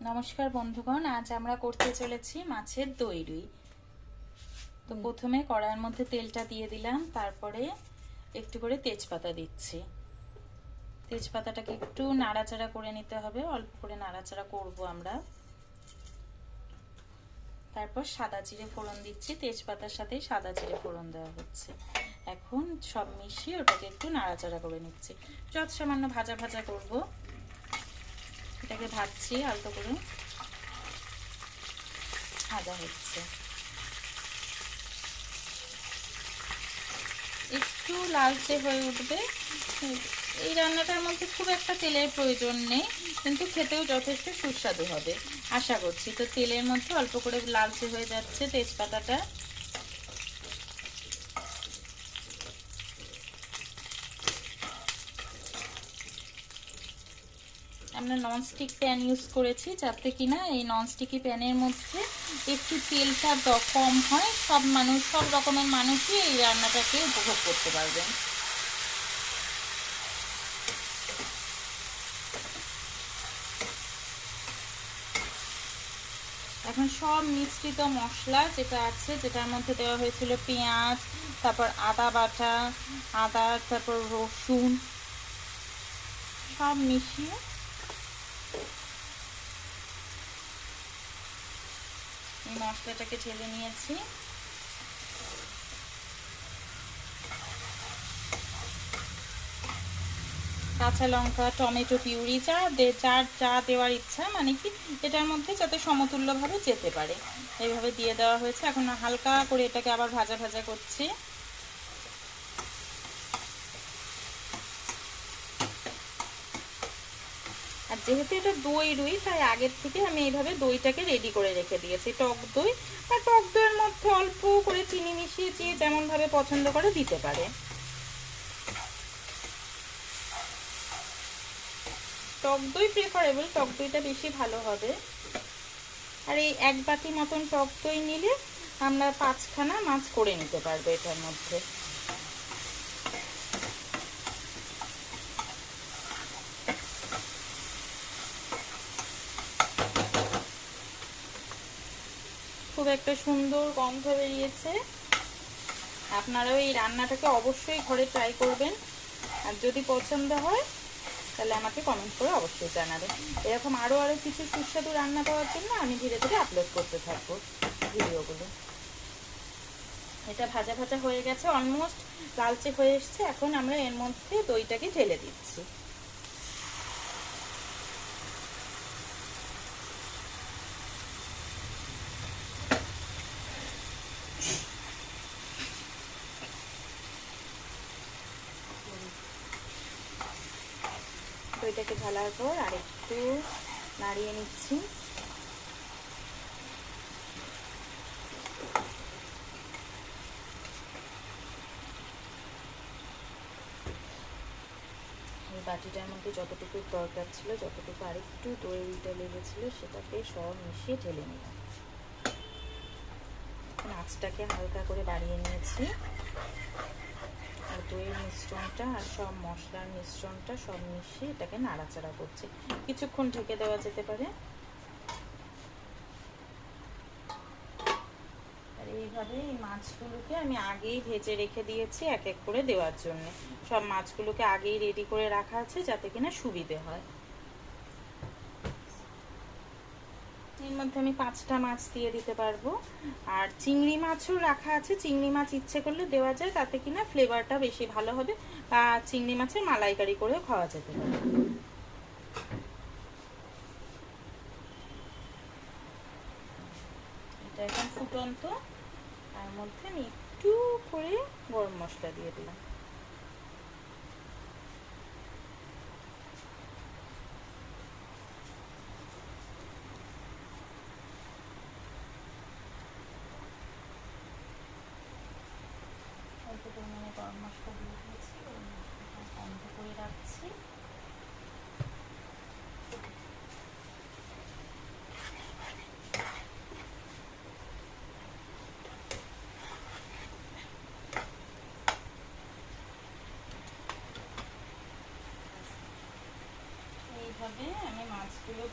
নমস্কার বন্ধুগণ, আজ আমরা করতে চলেছি মাছের দই রুই। তো প্রথমে কড়াইয়ের মধ্যে তেলটা দিয়ে দিলাম, তারপরে একটু করে তেজপাতা দিচ্ছি। তেজপাতাটাকে একটু নাড়াচাড়া করে নিতে হবে, অল্প করে নাড়াচাড়া করব আমরা। তারপর সাদা জিরে ফোড়ন দিচ্ছি, তেজপাতার সাথে সাদা জিরে ফোড়ন দেওয়া হচ্ছে। এখন সব মিশিয়ে ওটাকে একটু নাড়াচাড়া করে নিচ্ছি, যত সামান্য ভাজা ভাজা করব। এটাকে ভাজছি, আলতো করে ভাজা হচ্ছে। একটু লালচে হয়ে উঠবে। এই রান্নাটার মধ্যে খুব একটা তেলের প্রয়োজন নেই, কিন্তু খেতেও যথেষ্ট সুস্বাদু হবে আশা করছি। তো তেলের মধ্যে অল্প করে লালচে হয়ে যাচ্ছে তেজপাতাটা। আমরা ননস্টিক প্যান ইউজ করেছি, যাতে কিনা এই ননস্টিকি প্যানের মধ্যে একটু তেলটা কম হয়। সব রকমের মানুষই এই রান্নাটাকে উপভোগ করতে পারবেন। এখন সব মিশ্রিত মশলা যেটা আছে, যেটার মধ্যে দেওয়া হয়েছিল পেঁয়াজ, তারপর আদা বাটা, তারপর রসুন, সব মিশিয়ে এই মশলাটাকে ঢেলে নিয়েছি। কাঁচা লঙ্কা, টমেটো পিউরি, যার যা দেওয়ার ইচ্ছা, মানে কি এটার মধ্যে যাতে সমতুল্যভাবে যেতে পারে, এইভাবে দিয়ে দেওয়া হয়েছে। এখন হালকা করে এটাকে আবার ভাজা ভাজা করছি। আর যেহেতু এটা দই রুই, তাই আগের থেকে আমি এইভাবে দইটাকে রেডি করে রেখে দিয়েছি। টক দই, আর টক দইয়ের মধ্যে অল্প করে চিনি মিশিয়েছি, যেমন ভাবে পছন্দ করে দিতে পারে। টক দই প্রেফারেবল, টক দইটা বেশি ভালো হবে। আর এই এক বাটি মতন টক দই নিলে আমরা 5খানা মাছ করে নিতে পারবো এটার মধ্যে। খুব একটা সুন্দর গন্ধ বেরিয়েছে। আপনারাও এই রান্নাটাকে অবশ্যই ঘরে ট্রাই করবেন, আর যদি পছন্দ হয় তাহলে আমাকে কমেন্ট করে অবশ্যই জানাবেন। এরকম আরো কিছু সুস্বাদু রান্না পাওয়ার জন্য আমি ধীরে ধীরে আপলোড করতে থাকবো ভিডিওগুলো। এটা ভাজা ভাজা হয়ে গেছে, অলমোস্ট লালচে হয়ে এসছে। এখন আমরা এর মধ্যে দইটাকে ঢেলে দিচ্ছি। দইটাকে ঢালার পর আরেকটু নাড়িয়ে নিচ্ছি। এই বাটিটার মধ্যে যতটুকু দরকার ছিল, যতটুকু আরেকটু দইটা লেগেছিল, সেটাকে সব মিশিয়ে ঢেলে নিলাম। আঁচটাকে হালকা করে বাড়িয়ে নিয়েছি। আর দইয়ের মিশ্রণটা আর সব মশলার মিশ্রণটা সব মিশিয়ে এটাকে নাড়াচাড়া করছি। কিছুক্ষণ ঢেকে দেওয়া যেতে পারে। আর এইভাবে এই মাছগুলোকে আমি আগেই ভেজে রেখে দিয়েছি এক এক করে দেওয়ার জন্য। সব মাছগুলোকে আগেই রেডি করে রাখা আছে, যাতে কিনা সুবিধে হয়। এর মধ্যে আমি 5টা মাছ দিয়ে দিতে পারবো। আর চিংড়ি মাছও রাখা আছে, চিংড়ি মাছ ইচ্ছে করলে দেওয়া যায়, তাতে কিনা ফ্লেভারটা বেশি ভালো হবে। বা চিংড়ি মাছের মালাইকারি করেও খাওয়া যেতে পারে। এটা এখন ফুটন্ত, তার মধ্যে আমি একটু করে গরম মশলা দিয়ে দিলাম। অল্প পরিমাণে গরম মশলা দিয়ে দিয়েছি, বন্ধ করে রাখছি।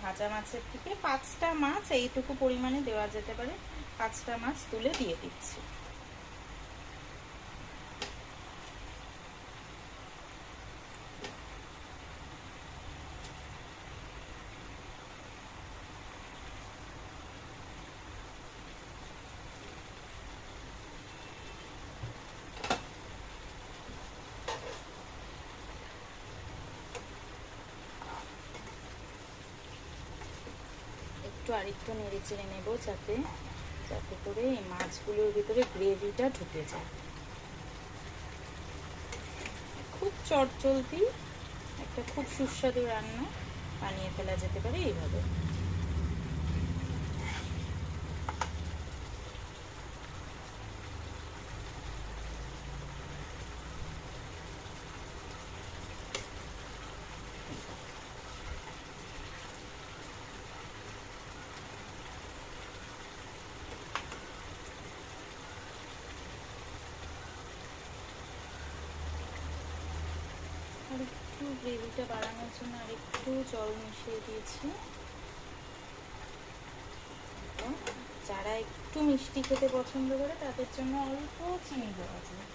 ভাজা মাছের থেকে 5টা মাছ এইটুকু পরিমাণে দেওয়া যেতে পারে, 5টা মাছ তুলে দিয়ে দিচ্ছি। আরেকটু নেড়ে চেড়ে নেবো যাতে করে এই মাছগুলোর ভিতরে গ্রেভিটা ঢুকে যায়। খুব চটজলদি একটা খুব সুস্বাদু রান্না বানিয়ে ফেলা যেতে পারে এইভাবে। আর একটু গ্রেভিটা বাড়ানোর জন্য আর একটু জল মিশিয়ে দিয়েছি। যারা একটু মিষ্টি খেতে পছন্দ করে তাদের জন্য অল্প চিনি দেওয়া যায়।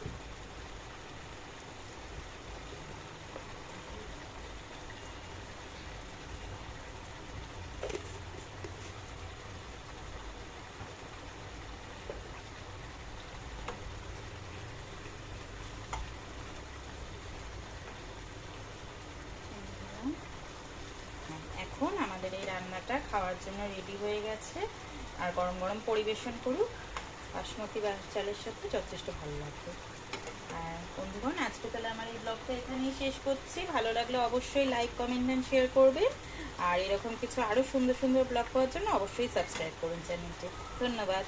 এখন আমাদের এই রান্নাটা খাওয়ার জন্য রেডি হয়ে গেছে। আর গরম গরম পরিবেশন করুক, বাসমতি চালের সাথে যথেষ্ট ভালো লাগবে। আর বন্ধুগণ, আজকে তাহলে আমার এই ব্লগটা এখানেই শেষ করছি। ভালো লাগলে অবশ্যই লাইক, কমেন্ট এন্ড শেয়ার করবে। আর এরকম কিছু আরো সুন্দর সুন্দর ব্লগ পাওয়ার জন্য অবশ্যই সাবস্ক্রাইব করুন চ্যানেলটি। ধন্যবাদ।